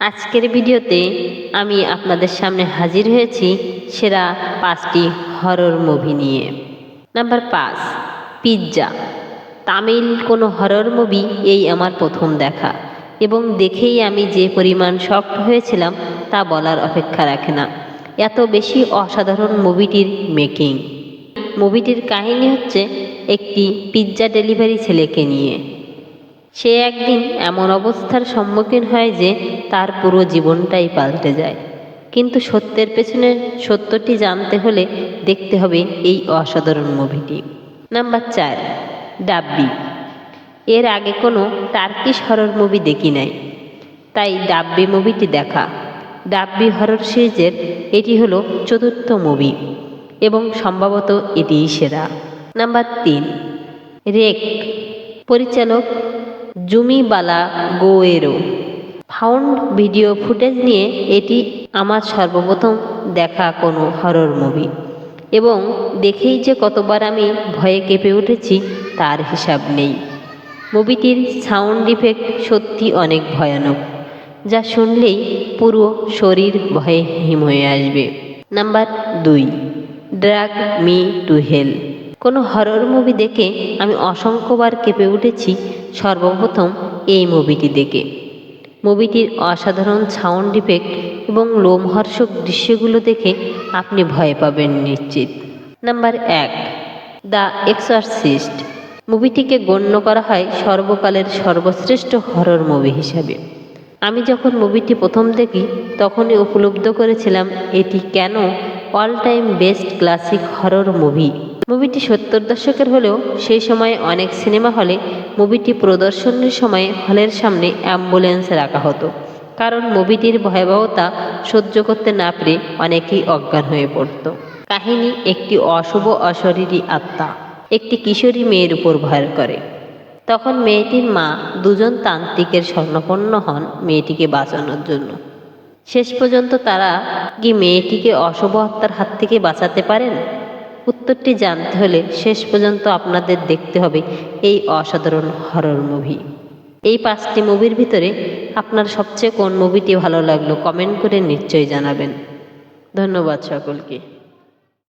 আজকের ভিডিওতে আমি আপনাদের সামনে হাজির হয়েছি সেরা 5টি হরর মুভি নিয়ে। Number 5, pizza. তামিল কোনো হরর মুভি এই আমার প্রথম দেখা, এবং দেখেই আমি যে পরিমাণ শকড হয়েছিলাম তা বলার অপেক্ষা রাখে না। এত বেশি অসাধারণ মুভিটির মেকিং। মুভিটির কাহিনী হচ্ছে একটি পিৎজা ডেলিভারি ছেলেকে নিয়ে। সে একদিন এমন অবস্থার সম্মুখীন হয় যে তার পুরো জীবনটাই পাল্টে যায়। কিন্তু সত্যের পেছনে সত্যটি জানতে হলে দেখতে হবে এই অসাধারণ মুভিটি। নাম্বার 4, ডাব্বি। এর আগে কোনো টার্কিশ হরর মুভি দেখি নাই, তাই ডাব্বি মুভিটি দেখা। ডাব্বি হরর সিরিজের এটি হলো 4র্থ মুভি এবং সম্ভবত এটিই সেরা। Number 3, rake. পরিচালক জুমিবালা গোয়েরো। ফাউন্ড ভিডিও ফুটেজ নিয়ে এটি আমার সর্বপ্রথম দেখা কোনো হরর মুভি, এবং দেখেই যে কতবার আমি ভয়ে কেঁপে উঠেছি তার হিসাব নেই। মুভিটির সাউন্ড ইফেক্ট সত্যি অনেক ভয়ানক, যা শুনলেই পুরো শরীর ভয়ে হিম হয়ে আসবে। Number 2, drag me to hell. কোনো হরর মুভি দেখে আমি অসংখ্যবার কেঁপে উঠেছি সর্বপ্রথম এই মুভিটি দেখে। মুভিটির অসাধারণ সাউন্ড ইফেক্ট এবং লোমহর্ষক দৃশ্যগুলো দেখে আপনি ভয় পাবেন নিশ্চিত। Number 1, the exorcist. মুভিটিকে গণ্য করা হয় সর্বকালের সর্বশ্রেষ্ঠ হরর মুভি হিসাবে। আমি যখন মুভিটি প্রথম দেখি তখনই উপলব্ধি করেছিলাম এটি কেন all time best classic horror movie. মুভিটি 70 দশকের হলেও সেই সময়ে অনেক সিনেমা হলে মুভিটি প্রদর্শনের সময় হলের সামনে অ্যাম্বুলেন্স রাখা হতো, কারণ মুভিটির ভয়াবহতা সহ্য করতে না পেরে অনেকেই অজ্ঞান হয়ে পড়ত। কাহিনী একটি অশুভ অশরীরী আত্মা একটি কিশোরী মেয়ের উপর ভর করে। তখন মেয়েটির মা 2জন তান্ত্রিকের শরণাপন্ন হন মেয়েটিকে বাঁচানোর জন্য। শেষ পর্যন্ত তারা কি মেয়েটিকে অশুভ আত্মার হাত থেকে বাঁচাতে পারেন? উত্তরটি জানতে হলে শেষ পর্যন্ত আপনাদের দেখতে হবে এই অসাধারণ হরর মুভি। এই 5টি মুভির ভিতরে আপনার সবচেয়ে কোন মুভিটি ভালো লাগলো কমেন্ট করে নিশ্চয়ই জানাবেন। ধন্যবাদ সকলকে।